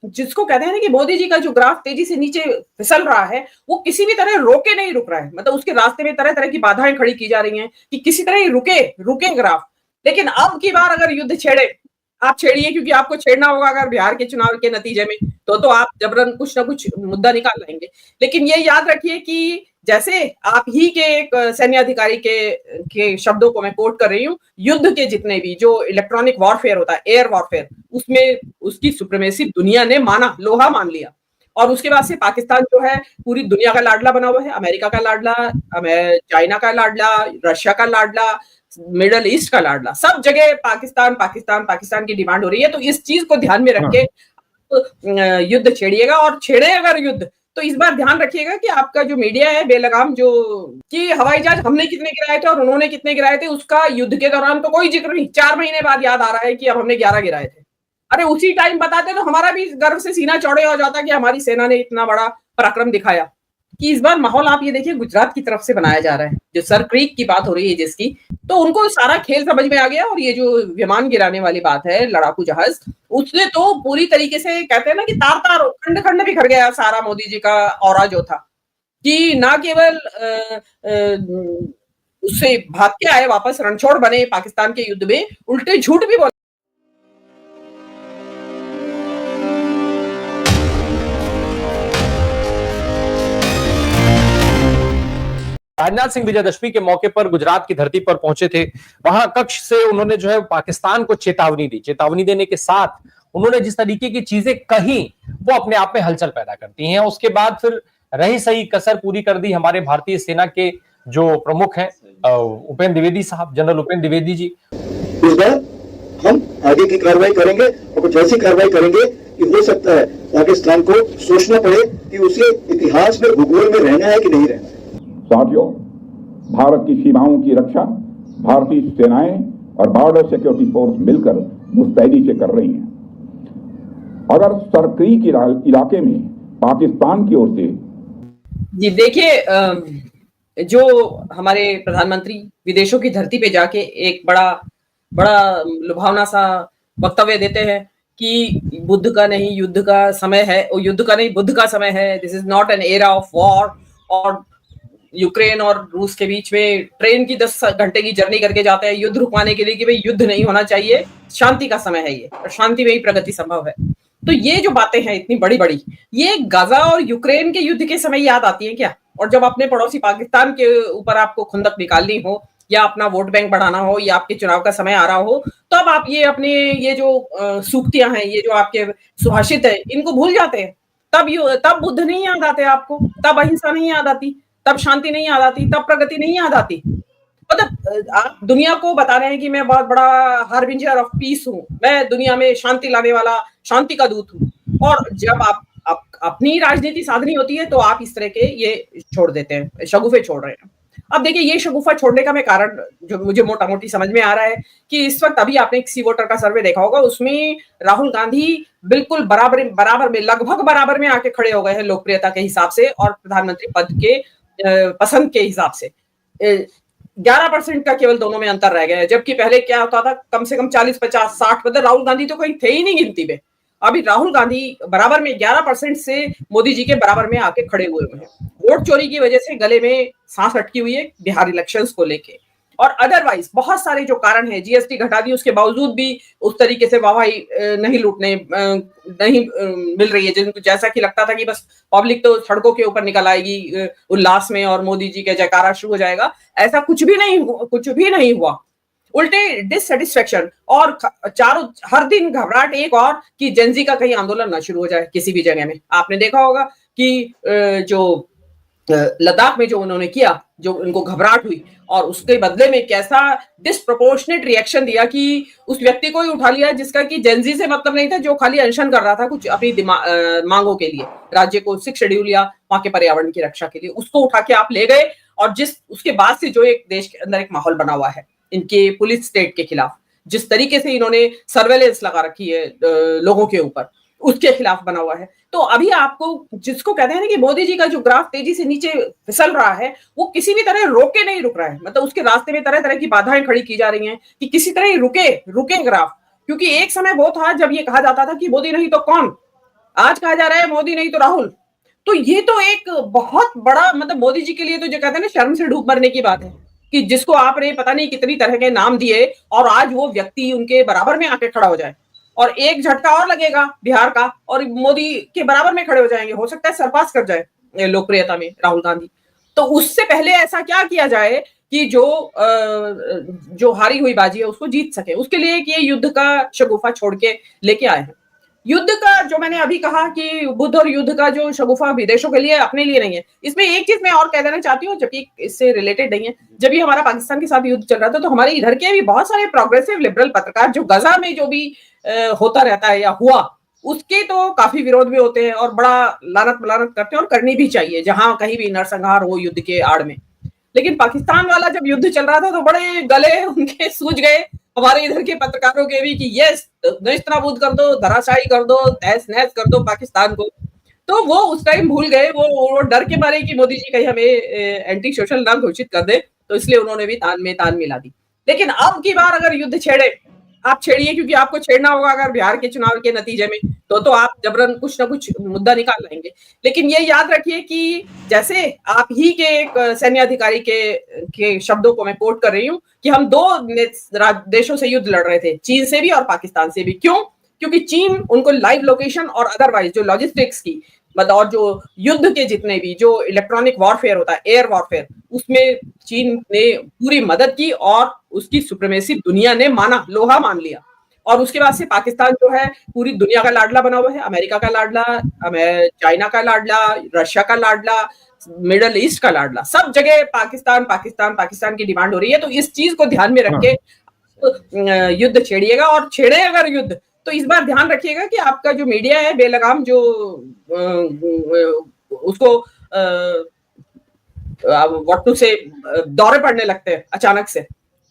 जिसको कहते हैं ना कि मोदी जी का जो ग्राफ तेजी से नीचे फिसल रहा है, वो किसी भी तरह रोके नहीं रुक रहा है। मतलब उसके रास्ते में तरह-तरह की बाधाएं खड़ी की जा रही हैं कि किसी तरह ही रुके ग्राफ। लेकिन अब की बार अगर युद्ध छेड़े, आप छेड़िए क्योंकि आपको छेड़ना होगा अगर बिहार के चुनाव के नतीजे में, तो आप जबरन कुछ ना कुछ मुद्दा निकाल लाएंगे। लेकिन ये याद रखिए कि जैसे आप ही के एक सैन्य अधिकारी के शब्दों को मैं कोट कर रही हूँ, युद्ध के जितने भी जो इलेक्ट्रॉनिक वॉरफेयर होता है, एयर वॉरफेयर, उसमें उसकी सुप्रीमेसी दुनिया ने माना, लोहा मान लिया। और उसके बाद से पाकिस्तान जो है पूरी दुनिया का लाडला बना हुआ है, अमेरिका का लाडला, चाइना का लाडला, रशिया का लाडला, मिडल ईस्ट का लाडला, सब जगह पाकिस्तान पाकिस्तान पाकिस्तान की डिमांड हो रही है। तो इस चीज को ध्यान में रख के युद्ध छेड़िएगा, और छेड़े अगर युद्ध तो इस बार ध्यान रखिएगा कि आपका जो मीडिया है बेलगाम, जो कि हवाई जहाज हमने कितने गिराए थे और उन्होंने कितने गिराए थे, उसका युद्ध के दौरान तो कोई जिक्र नहीं। 4 महीने बाद याद आ रहा है कि अब हमने 11 गिराए थे। अरे उसी टाइम बताते तो हमारा भी गर्व से सीना चौड़े हो जाता कि हमारी सेना ने इतना बड़ा पराक्रम दिखाया। कि इस बार माहौल आप ये देखिए गुजरात की तरफ से बनाया जा रहा है, जो सर क्रीक की बात हो रही है जिसकी, तो उनको सारा खेल समझ में आ गया। और ये जो विमान गिराने वाली बात है, लड़ाकू जहाज, उसने तो पूरी तरीके से कहते हैं ना कि तार तार खंड खंड बिखर गया सारा मोदी जी का ऑरा जो था, कि ना केवल उससे भाग के आए वापस, रणछोड़ बने पाकिस्तान के युद्ध में, उल्टे झूठ भी बोले। राजनाथ सिंह विजयदशमी के मौके पर गुजरात की धरती पर पहुंचे थे। वहां कक्ष से उन्होंने जो है पाकिस्तान को चेतावनी दी। चेतावनी देने के साथ उन्होंने जिस तरीके की चीजें कही वो अपने आप में हलचल पैदा करती हैं। उसके बाद फिर रही सही कसर पूरी कर दी हमारे भारतीय सेना के जो प्रमुख हैं उपेंद्र द्विवेदी साहब, जनरल उपेंद्र द्विवेदी जी। इस बार हम आगे की कार्रवाई करेंगे और कुछ ऐसी कार्रवाई करेंगे कि हो सकता है पाकिस्तान को सोचना पड़े कि उसे इतिहास में, भूगोल में रहना है कि नहीं रहना है। साथियों, भारत की सीमाओं की रक्षा भारतीय सेनाएं और बॉर्डर सिक्योरिटी फोर्स मिलकर मुस्तैदी से कर रही हैं। अगर सरक्रीक इलाके में पाकिस्तान की ओर से जी देखिए, जो हमारे प्रधानमंत्री विदेशों की धरती पे जाके एक बड़ा लुभावना सा वक्तव्य देते हैं कि बुद्ध का नहीं युद्ध का समय है, युद्ध का नहीं बुद्ध का समय है, this is not an era of war. और यूक्रेन और रूस के बीच में ट्रेन की 10 घंटे की जर्नी करके जाते हैं युद्ध रुकवाने के लिए कि भाई युद्ध नहीं होना चाहिए, शांति का समय है ये, और शांति में ही प्रगति संभव है। तो ये जो बातें हैं इतनी बड़ी बड़ी, ये गाजा और यूक्रेन के युद्ध के समय याद आती हैं क्या? और जब अपने पड़ोसी पाकिस्तान के ऊपर आपको खुंदक निकालनी हो, या अपना वोट बैंक बढ़ाना हो, या आपके चुनाव का समय आ रहा हो, तब आप ये अपने ये जो सूक्तियां हैं, ये जो आपके सुभाषित है, इनको भूल जाते हैं। तब बुद्ध नहीं याद आते आपको, तब अहिंसा नहीं याद आती, तब शांति नहीं याद आती, तब प्रगति नहीं याद आती। मतलब आप दुनिया को बता रहे हैं कि मैं बहुत बड़ा हार्बिंजर ऑफ पीस हूं, मैं दुनिया में शांति लाने वाला, शांति का दूत हूं। और जब आप अपनी राजनीति साधनी होती है तो आप इस तरह के ये छोड़ देते हैं, शगुफे छोड़ रहे हैं। अब देखिए, ये शगुफा छोड़ने का मैं कारण जो मुझे मोटा मोटी समझ में आ रहा है कि इस वक्त अभी आपने किसी वोटर का सर्वे देखा होगा, उसमें राहुल गांधी बिल्कुल बराबर में, लगभग बराबर में आके खड़े हो गए हैं लोकप्रियता के हिसाब से और प्रधानमंत्री पद के पसंद के हिसाब से। 11% का केवल दोनों में अंतर रह गया है, जबकि पहले क्या होता था, कम से कम 40, 50, 60, मतलब राहुल गांधी तो कहीं थे ही नहीं गिनती में। अभी राहुल गांधी बराबर में 11% से मोदी जी के बराबर में आके खड़े हुए हैं। वोट चोरी की वजह से गले में सांस अटकी हुई है बिहार इलेक्शंस को लेके, और अदरवाइज बहुत सारे जो कारण है, जीएसटी घटा दी उसके बावजूद भी उस तरीके से वाहवाही नहीं मिल रही है, जिनको जैसा कि लगता था कि बस पब्लिक तो सड़कों के ऊपर निकल आएगी उल्लास में और मोदी जी का जयकारा शुरू हो जाएगा। ऐसा कुछ भी नहीं हुआ। उल्टे डिससेटिस्फेक्शन और हर दिन घबराहट एक और कि जेनजी का कहीं आंदोलन ना शुरू हो जाए किसी भी जगह में। आपने देखा होगा कि जो लद्दाख में जो उन्होंने किया, जो उनको घबराहट हुई, और उसके बदले में कैसा डिस्प्रोपोर्शनेट रिएक्शन दिया कि उस व्यक्ति को ही उठा लिया जिसका कि जेनजी से मतलब नहीं था, जो खाली अनशन कर रहा था कुछ अपनी मांगों के लिए, राज्य को 6 शेड्यूल या वहां के पर्यावरण की रक्षा के लिए, उसको उठा के आप ले गए। और उसके बाद से जो एक देश के अंदर एक माहौल बना हुआ है इनके पुलिस स्टेट के खिलाफ, जिस तरीके से इन्होंने सर्वेलेंस लगा रखी है लोगों के ऊपर, उसके खिलाफ बना हुआ है। तो अभी आपको जिसको कहते हैं ना कि मोदी जी का जो ग्राफ तेजी से नीचे फिसल रहा है, वो किसी भी तरह रोके नहीं रुक रहा है। मतलब उसके रास्ते में तरह तरह की बाधाएं खड़ी की जा रही हैं कि किसी तरह रुके ग्राफ। क्योंकि एक समय वो था जब ये कहा जाता था कि मोदी नहीं तो कौन, आज कहा जा रहा है मोदी नहीं तो राहुल। तो ये तो एक बहुत बड़ा मतलब मोदी जी के लिए तो जो कहते हैं ना शर्म से डूब मरने की बात है कि जिसको आपने पता नहीं कितनी तरह के नाम दिए और आज वो व्यक्ति उनके बराबर में आके खड़ा हो जाए और एक झटका और लगेगा बिहार का और मोदी के बराबर में खड़े हो जाएंगे, हो सकता है सरपास कर जाए लोकप्रियता में राहुल गांधी। तो उससे पहले ऐसा क्या किया जाए कि जो हारी हुई बाजी है उसको जीत सके, उसके लिए कि ये युद्ध का शगुफा छोड़ के लेके आए हैं। युद्ध का जो मैंने अभी कहा कि बुद्ध और युद्ध का जो शगुफा विदेशों के लिए अपने लिए नहीं है, इसमें एक चीज मैं और कह देना चाहती हूँ जबकि इससे रिलेटेड नहीं है। जब ये हमारा पाकिस्तान के साथ युद्ध चल रहा था तो हमारे इधर के भी बहुत सारे प्रोग्रेसिव लिबरल पत्रकार जो गजा में जो भी होता रहता है या हुआ उसके तो काफी विरोध भी होते हैं और बड़ा लानत मलानत करते हैं और करनी भी चाहिए जहां कहीं भी नरसंहार हो युद्ध के आड़ में। लेकिन पाकिस्तान वाला जब युद्ध चल रहा था तो बड़े गले उनके सूज गए हमारे इधर के पत्रकारों के भी कि यस नेस्तनाबूद कर दो, धराशायी कर दो, तहस नहस कर दो पाकिस्तान को। तो वो उस टाइम भूल गए, वो डर के मारे कि मोदी जी कहीं हमें एंटी सोशल ना घोषित कर दे, तो इसलिए उन्होंने भी तान में तान मिला दी। लेकिन अब की बार अगर युद्ध छेड़े, आप छेड़िए क्योंकि आपको छेड़ना होगा अगर बिहार के चुनाव के नतीजे में तो आप जबरन कुछ ना कुछ मुद्दा निकाल लाएंगे। लेकिन ये याद रखिए कि जैसे आप ही के एक सैन्य अधिकारी के शब्दों को मैं कोट कर रही हूँ कि हम दो देशों से युद्ध लड़ रहे थे, चीन से भी और पाकिस्तान से भी। क्यों? क्योंकि चीन उनको लाइव लोकेशन और अदरवाइज जो लॉजिस्टिक्स की मतलब और जो युद्ध के जितने भी जो इलेक्ट्रॉनिक वॉरफेयर होता है, एयर वॉरफेयर, उसमें चीन ने पूरी मदद की और उसकी सुप्रीमेसी दुनिया ने माना, लोहा मान लिया। और उसके बाद से पाकिस्तान जो है पूरी दुनिया का लाडला बना हुआ है, अमेरिका का लाडला, चाइना का लाडला, रशिया का लाडला, मिडल ईस्ट का लाडला, सब जगह पाकिस्तान पाकिस्तान पाकिस्तान की डिमांड हो रही है। तो इस चीज को ध्यान में रख के युद्ध छेड़िएगा और छेड़े अगर युद्ध तो इस बार ध्यान रखिएगा कि आपका जो मीडिया है बेलगाम जो उसको व्हाट टू से दौरे पड़ने लगते हैं अचानक से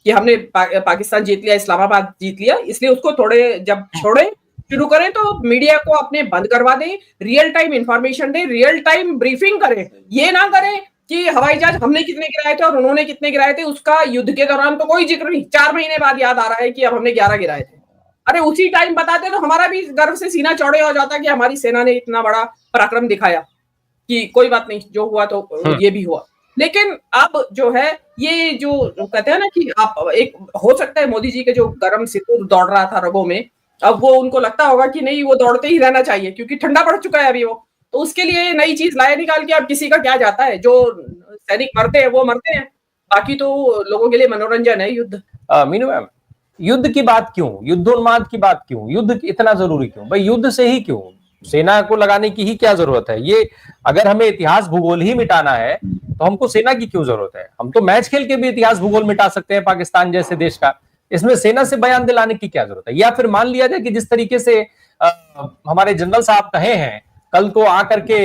कि हमने पाकिस्तान जीत लिया, इस्लामाबाद जीत लिया, इसलिए उसको थोड़े जब छोड़े शुरू करें तो मीडिया को अपने बंद करवा दें, रियल टाइम इंफॉर्मेशन दें, रियल टाइम ब्रीफिंग करें। ये ना करें कि हवाई जहाज हमने कितने गिराए थे और उन्होंने कितने गिराए थे उसका युद्ध के दौरान तो कोई जिक्र नहीं, 4 महीने बाद याद आ रहा है कि अब हमने 11 गिराए थे। अरे उसी टाइम बताते तो हमारा भी गर्व से सीना चौड़े हो जाता कि हमारी सेना ने इतना बड़ा पराक्रम दिखाया कि कोई बात नहीं, जो हुआ तो ये भी हुआ। लेकिन अब जो है ये जो कहते हैं ना कि आप एक हो सकता है मोदी जी के जो गर्म सिंदूर दौड़ रहा था रगों में, अब वो उनको लगता होगा कि नहीं वो दौड़ते ही रहना चाहिए क्योंकि ठंडा पड़ चुका है अभी वो, तो उसके लिए नई चीज लाए निकाल के अब किसी का क्या जाता है, जो सैनिक मरते हैं वो मरते हैं, बाकी तो लोगों के लिए मनोरंजन है युद्ध। मीनू मैम, युद्ध की बात क्यों, युद्धोन्माद की बात क्यों, युद्ध इतना जरूरी क्यों भाई, युद्ध से ही क्यों, सेना को लगाने की ही क्या जरूरत है? ये अगर हमें इतिहास भूगोल ही मिटाना है तो हमको सेना की क्यों जरूरत है? हम तो मैच खेल के भी इतिहास भूगोल मिटा सकते हैं पाकिस्तान जैसे देश का, इसमें सेना से बयान दिलाने की क्या जरूरत है? या फिर मान लिया जाए कि जिस तरीके से हमारे जनरल साहब कहे हैं, कल को आकर के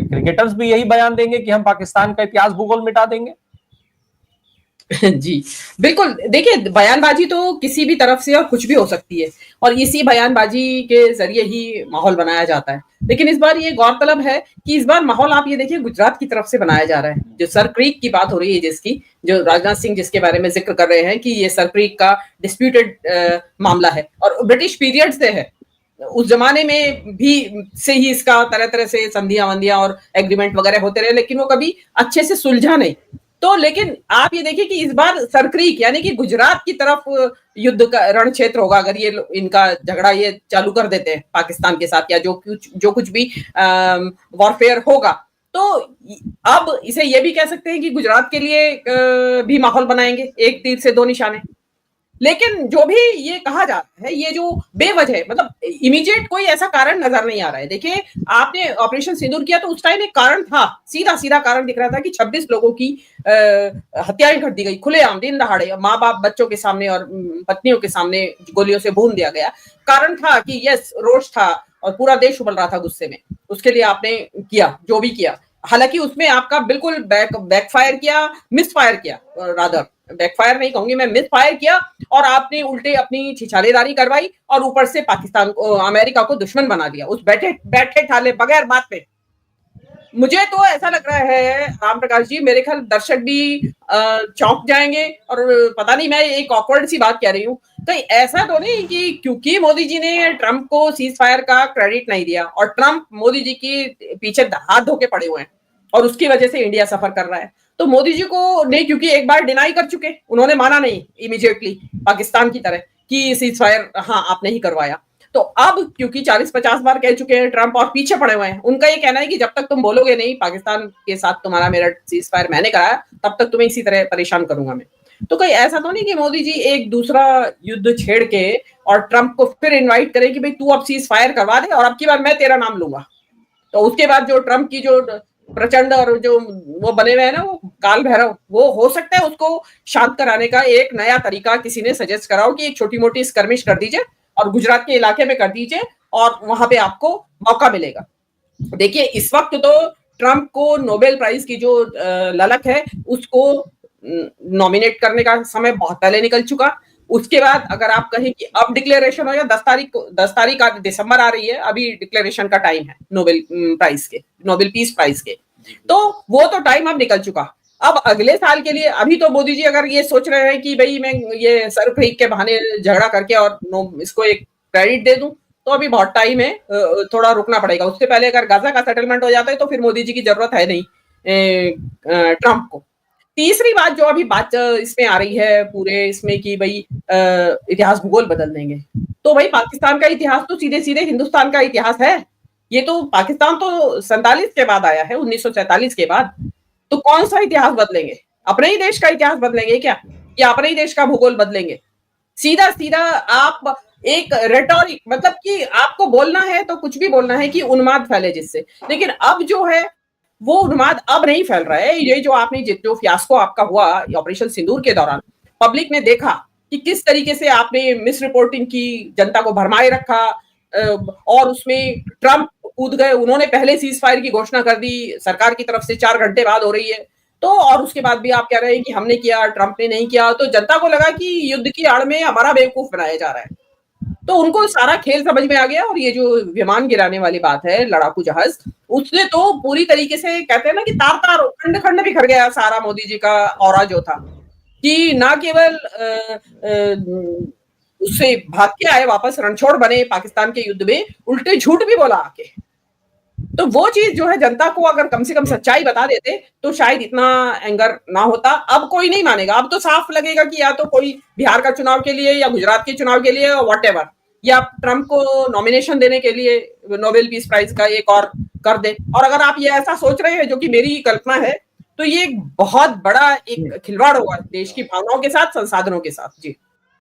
क्रिकेटर्स भी यही बयान देंगे कि हम पाकिस्तान का इतिहास भूगोल मिटा देंगे। जी बिल्कुल, देखिए बयानबाजी तो किसी भी तरफ से और कुछ भी हो सकती है और इसी बयानबाजी के जरिए ही माहौल बनाया जाता है। लेकिन इस बार ये गौरतलब है कि इस बार माहौल आप ये देखिए गुजरात की तरफ से बनाया जा रहा है, जो सर क्रीक की बात हो रही है जिसकी, जो राजनाथ सिंह जिसके बारे में जिक्र कर रहे हैं कि ये सर क्रीक का डिस्प्यूटेड मामला है और ब्रिटिश पीरियड से है, उस जमाने में भी से ही इसका तरह तरह से संधियां वंधियां और एग्रीमेंट वगैरह होते रहे, लेकिन वो कभी अच्छे से सुलझा नहीं। तो लेकिन आप ये देखिए कि इस बार सरक्रीक यानी कि गुजरात की तरफ युद्ध का रण क्षेत्र होगा अगर ये इनका झगड़ा ये चालू कर देते हैं पाकिस्तान के साथ या जो कुछ भी वॉरफेयर होगा, तो अब इसे ये भी कह सकते हैं कि गुजरात के लिए भी माहौल बनाएंगे, एक तीर से दो निशाने। लेकिन जो भी ये कहा जा रहा है ये जो बेवजह मतलब इमीडिएट कोई ऐसा कारण नजर नहीं आ रहा है। देखिए आपने ऑपरेशन सिंदूर किया तो उस टाइम एक कारण था, सीधा सीधा कारण दिख रहा था कि 26 लोगों की हत्याएं कर दी गई खुलेआम दिन दहाड़े, माँ बाप बच्चों के सामने और पत्नियों के सामने गोलियों से भून दिया गया। कारण था कि यस रोष था और पूरा देश उबल रहा था गुस्से में, उसके लिए आपने किया जो भी किया। हालांकि उसमें आपका बिल्कुल बैकफायर किया, मिसफायर किया, रादर बैकफायर नहीं कहूंगी मैं, मिसफायर किया और आपने उल्टे अपनी छिछालेदारी करवाई और ऊपर से पाकिस्तान को अमेरिका को दुश्मन बना दिया उस बैठे ठाले बगैर बात पे। मुझे तो ऐसा लग रहा है राम प्रकाश जी, मेरे ख्याल दर्शक भी चौंक जाएंगे और पता नहीं, मैं एक ऑकवर्ड सी बात कह रही हूँ, तो ऐसा तो नहीं कि क्योंकि मोदी जी ने ट्रंप को सीज फायर का क्रेडिट नहीं दिया और ट्रंप मोदी जी की पीछे हाथ धो के पड़े हुए हैं और उसकी वजह से इंडिया सफर कर रहा है, तो मोदी जी को नहीं, क्योंकि एक बार डिनाई कर चुके, उन्होंने माना नहीं इमीडिएटली पाकिस्तान की तरह कि सीज फायर हाँ आपने ही करवाया, तो अब क्योंकि 40-50 बार कह चुके हैं ट्रंप और पीछे पड़े हुए हैं, उनका ये कहना है कि जब तक तुम बोलोगे नहीं पाकिस्तान के साथ तुम्हारा मेरा सीज फायर मैंने कराया, तब तक तुम्हें इसी तरह परेशान करूंगा मैं। तो कहीं ऐसा तो नहीं कि मोदी जी एक दूसरा युद्ध छेड़ के और ट्रंप को फिर इन्वाइट करे कि भाई तू अब सीज फायर करवा दे और अब की बार मैं तेरा नाम लूंगा, तो उसके बाद जो ट्रंप की जो प्रचंड और जो वो बने हुए हैं ना, वो काल भैरव, वो हो सकता है उसको शांत कराने का एक नया तरीका किसी ने सजेस्ट कराओ कि एक छोटी मोटी स्कर्मिश कर दीजिए और गुजरात के इलाके में कर दीजिए और वहां पे आपको मौका मिलेगा। देखिए इस वक्त तो ट्रंप को नोबेल प्राइज की जो ललक है उसको नॉमिनेट करने का समय बहुत पहले निकल चुका, उसके बाद अगर आप कहें कि अब डिक्लेरेशन हो या 10 तारीख दिसंबर आ रही है, अभी डिक्लेरेशन का टाइम है नोबेल प्राइज के, नोबेल पीस प्राइज के, तो वो तो टाइम अब निकल चुका। अब अगले साल के लिए अभी तो मोदी जी अगर ये सोच रहे हैं कि भाई मैं ये सर खरीद के बहाने झगड़ा करके और इसको एक क्रेडिट दे दूं, तो अभी बहुत टाइम है, थोड़ा रुकना पड़ेगा। उससे पहले अगर गाजा का सेटलमेंट हो जाता है तो फिर मोदी जी की जरूरत है नहीं ट्रंप को। तीसरी बात जो अभी बात इसमें आ रही है पूरे इसमें कि भाई इतिहास भूगोल बदल देंगे, तो भाई पाकिस्तान का इतिहास तो सीधे सीधे हिंदुस्तान का इतिहास है। ये तो पाकिस्तान तो 47 के बाद आया है, 1947 के बाद, तो कौन सा इतिहास बदलेंगे? अपने ही देश का इतिहास बदलेंगे क्या, या अपने ही देश का भूगोल बदलेंगे? सीधा सीधा आप एक रेटोरिक, मतलब कि आपको बोलना है तो कुछ भी बोलना है कि उन्माद फैले जिससे, लेकिन अब जो है वो उन्माद अब नहीं फैल रहा है। ये जो आपने जो फियास्को आपका हुआ ऑपरेशन सिंदूर के दौरान, पब्लिक ने देखा कि किस तरीके से आपने मिस रिपोर्टिंग की, जनता को भरमाए रखा और उसमें ट्रंप कूद गए, उन्होंने पहले सीज फायर की घोषणा कर दी, सरकार की तरफ से 4 घंटे बाद हो रही है, तो और उसके बाद भी आप कह रहे हैं कि हमने किया, ट्रंप ने नहीं किया, तो जनता को लगा कि युद्ध की आड़ में हमारा बेवकूफ बनाया जा रहा है, तो उनको सारा खेल समझ में आ गया। और ये जो विमान गिराने वाली बात है, लड़ाकू जहाज, उसने तो पूरी तरीके से कहते हैं ना कि तार तार खंड खंड बिखर गया सारा मोदी जी का ऑरा जो था, कि ना केवल उससे भाग के आए वापस, रणछोड़ बने पाकिस्तान के युद्ध में, उल्टे झूठ भी बोला आके। तो वो चीज जो है जनता को अगर कम से कम सच्चाई बता देते तो शायद इतना एंगर ना होता। अब कोई नहीं मानेगा, अब तो साफ लगेगा कि या तो कोई बिहार का चुनाव के लिए या गुजरात के चुनाव के लिए व्हाटएवर, या ट्रंप को नॉमिनेशन देने के लिए नोबेल पीस प्राइज का एक और कर दे। और अगर आप ये ऐसा सोच रहे हैं, जो कि मेरी कल्पना है, तो ये एक बहुत बड़ा एक खिलवाड़ होगा देश की भावनाओं के साथ, संसाधनों के साथ। जी।